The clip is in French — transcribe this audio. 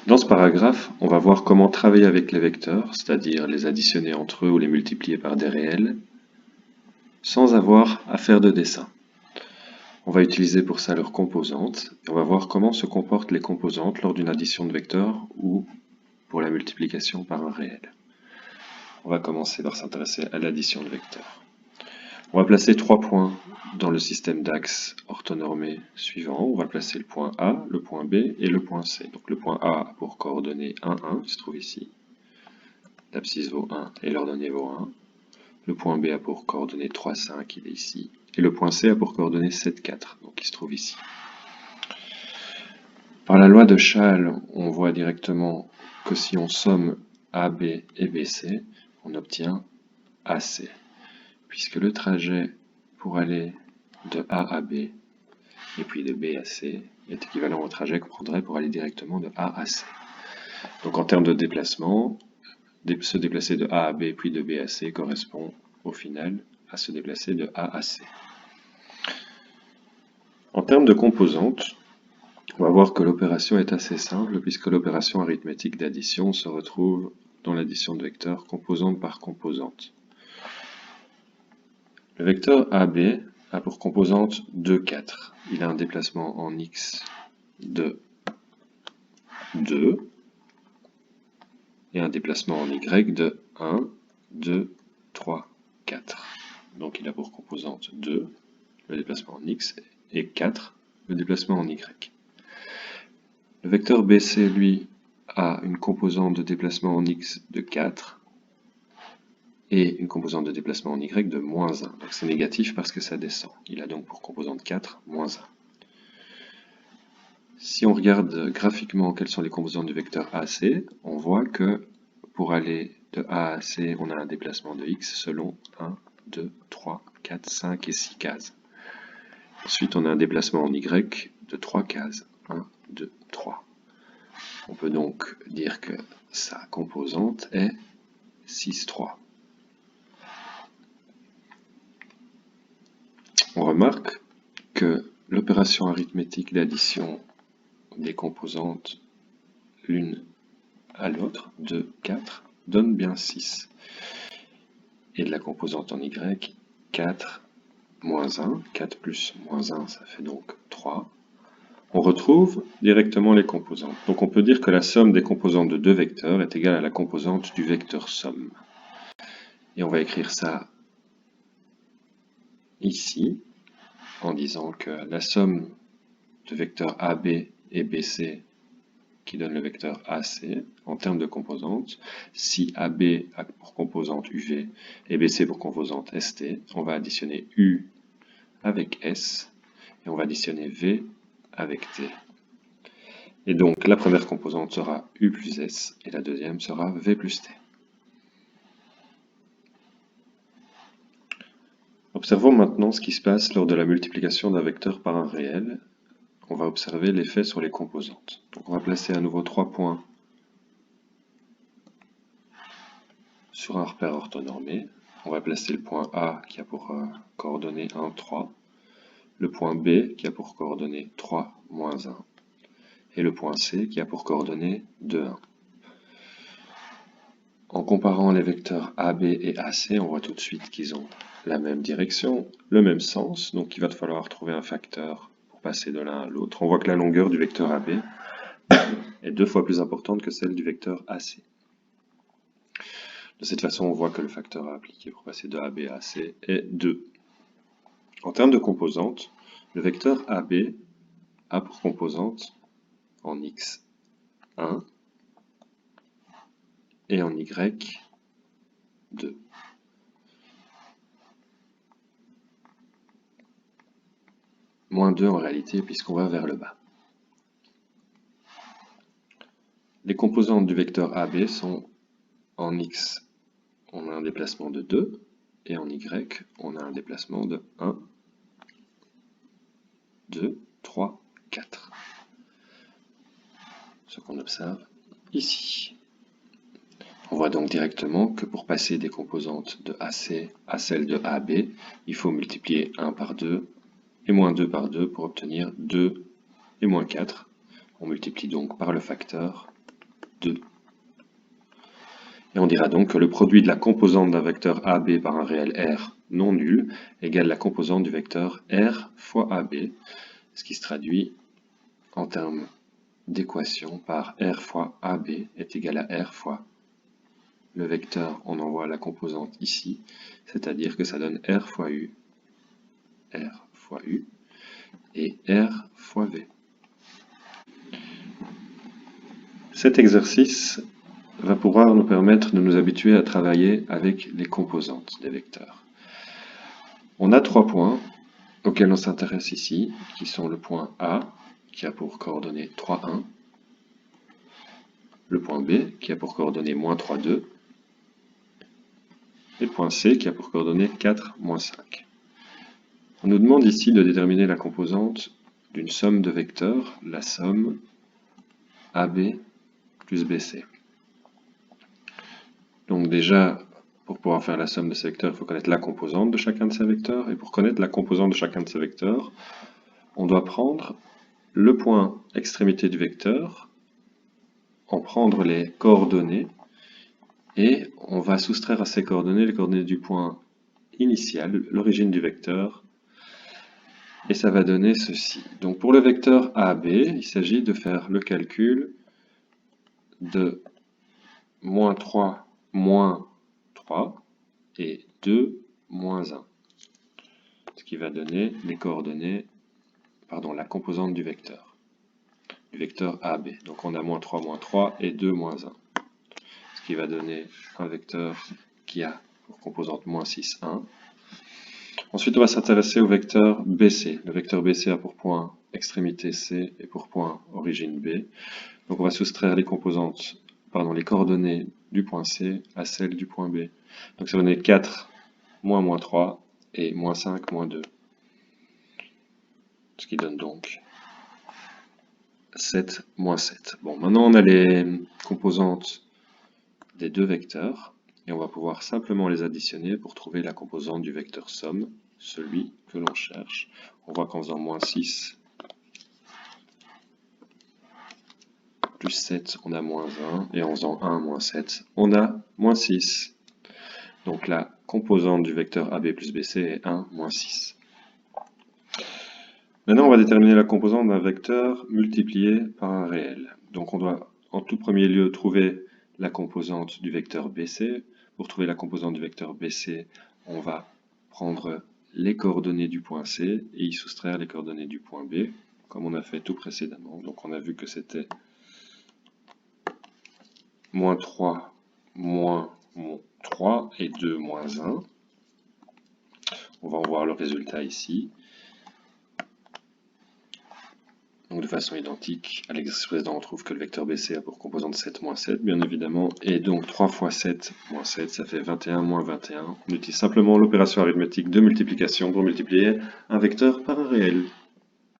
Dans ce paragraphe, on va voir comment travailler avec les vecteurs, c'est-à-dire les additionner entre eux ou les multiplier par des réels, sans avoir à faire de dessin. On va utiliser pour ça leurs composantes, et on va voir comment se comportent les composantes lors d'une addition de vecteurs ou pour la multiplication par un réel. On va commencer par s'intéresser à l'addition de vecteurs. On va placer 3 points dans le système d'axes orthonormés suivant. On va placer le point A, le point B et le point C. Donc le point A a pour coordonnées 1, 1, qui se trouve ici. L'abscisse vaut 1 et l'ordonnée vaut 1. Le point B a pour coordonnées 3, 5, il est ici. Et le point C a pour coordonnées 7, 4, donc il se trouve ici. Par la loi de Schall, on voit directement que si on somme AB et BC, on obtient AC. Puisque le trajet pour aller de A à B et puis de B à C est équivalent au trajet qu'on prendrait pour aller directement de A à C. Donc en termes de déplacement, se déplacer de A à B puis de B à C correspond au final à se déplacer de A à C. En termes de composantes, on va voir que l'opération est assez simple puisque l'opération arithmétique d'addition se retrouve dans l'addition de vecteurs composante par composante. Le vecteur AB a pour composante 2, 4. Il a un déplacement en x de 2 et un déplacement en y de 1, 2, 3, 4. Donc il a pour composante 2, le déplacement en x, et 4, le déplacement en y. Le vecteur BC, lui, a une composante de déplacement en x de 4 et une composante de déplacement en y de moins 1. Donc c'est négatif parce que ça descend. Il a donc pour composante 4, moins 1. Si on regarde graphiquement quelles sont les composantes du vecteur AC, on voit que pour aller de A à C, on a un déplacement de x selon 1, 2, 3, 4, 5 et 6 cases. Ensuite, on a un déplacement en y de 3 cases. 1, 2, 3. On peut donc dire que sa composante est 6, 3. On remarque que l'opération arithmétique d'addition des composantes l'une à l'autre, 2, 4, donne bien 6. Et de la composante en y, 4, moins 1, 4 plus moins 1, ça fait donc 3. On retrouve directement les composantes. Donc on peut dire que la somme des composantes de deux vecteurs est égale à la composante du vecteur somme. Et on va écrire ça ici, en disant que la somme de vecteurs AB et BC qui donne le vecteur AC, en termes de composantes, si AB a pour composante UV et BC pour composante ST, on va additionner U avec S, et on va additionner V avec T. Et donc la première composante sera U plus S, et la deuxième sera V plus T. Observons maintenant ce qui se passe lors de la multiplication d'un vecteur par un réel. On va observer l'effet sur les composantes. Donc on va placer à nouveau 3 points sur un repère orthonormé. On va placer le point A qui a pour coordonnées 1, 3, le point B qui a pour coordonnées 3, moins 1, et le point C qui a pour coordonnées 2, 1. En comparant les vecteurs AB et AC, on voit tout de suite qu'ils ont la même direction, le même sens, donc il va falloir trouver un facteur pour passer de l'un à l'autre. On voit que la longueur du vecteur AB est 2 fois plus importante que celle du vecteur AC. De cette façon, on voit que le facteur à appliquer pour passer de AB à AC est 2. En termes de composantes, le vecteur AB a pour composante en x 1 et en y 2. Moins 2 en réalité puisqu'on va vers le bas. Les composantes du vecteur AB sont en x, on a un déplacement de 2, et en y, on a un déplacement de 1, 2, 3, 4. Ce qu'on observe ici. On voit donc directement que pour passer des composantes de AC à celles de AB, il faut multiplier 1 par 2 et moins 2 par 2 pour obtenir 2 et moins 4. On multiplie donc par le facteur 2. Et on dira donc que le produit de la composante d'un vecteur AB par un réel R non nul égale la composante du vecteur R fois AB, ce qui se traduit en termes d'équation par R fois AB est égal à R fois le vecteur, on envoie la composante ici, c'est-à-dire que ça donne R fois U et R fois V. Cet exercice va pouvoir nous permettre de nous habituer à travailler avec les composantes des vecteurs. On a 3 points auxquels on s'intéresse ici, qui sont le point A, qui a pour coordonnées 3, 1, le point B, qui a pour coordonnées moins 3, 2, et le point C, qui a pour coordonnées 4, moins 5. On nous demande ici de déterminer la composante d'une somme de vecteurs, la somme AB plus BC. Donc déjà, pour pouvoir faire la somme de ces vecteurs, il faut connaître la composante de chacun de ces vecteurs. Et pour connaître la composante de chacun de ces vecteurs, on doit prendre le point extrémité du vecteur, en prendre les coordonnées, et on va soustraire à ces coordonnées les coordonnées du point initial, l'origine du vecteur, et ça va donner ceci. Donc pour le vecteur AB, il s'agit de faire le calcul de moins 3, moins 3 et 2, moins 1. Ce qui va donner les coordonnées, la composante du vecteur AB. Donc on a moins 3 et 2, moins 1. Ce qui va donner un vecteur qui a pour composante moins 6, 1. Ensuite, on va s'intéresser au vecteur BC. Le vecteur BC a pour point extrémité C et pour point origine B. Donc on va soustraire les coordonnées du point C à celles du point B. Donc ça va donner 4, moins 3 et moins 5, moins 2. Ce qui donne donc 7, moins 7. Bon, maintenant on a les composantes des deux vecteurs, et on va pouvoir simplement les additionner pour trouver la composante du vecteur somme, celui que l'on cherche. On voit qu'en faisant moins 6 plus 7, on a moins 1, et en faisant 1 moins 7, on a moins 6. Donc la composante du vecteur AB plus BC est 1, moins 6. Maintenant, on va déterminer la composante d'un vecteur multiplié par un réel. Donc on doit en tout premier lieu trouver la composante du vecteur BC. Pour trouver la composante du vecteur BC, on va prendre les coordonnées du point C et y soustraire les coordonnées du point B, comme on a fait tout précédemment. Donc on a vu que c'était moins 3, moins 3 et 2, moins 1. On va en voir le résultat ici. Donc de façon identique à l'exercice précédent, on trouve que le vecteur BC a pour composante 7, moins 7, bien évidemment, et donc 3 fois 7, moins 7, ça fait 21, moins 21. On utilise simplement l'opération arithmétique de multiplication pour multiplier un vecteur par un réel.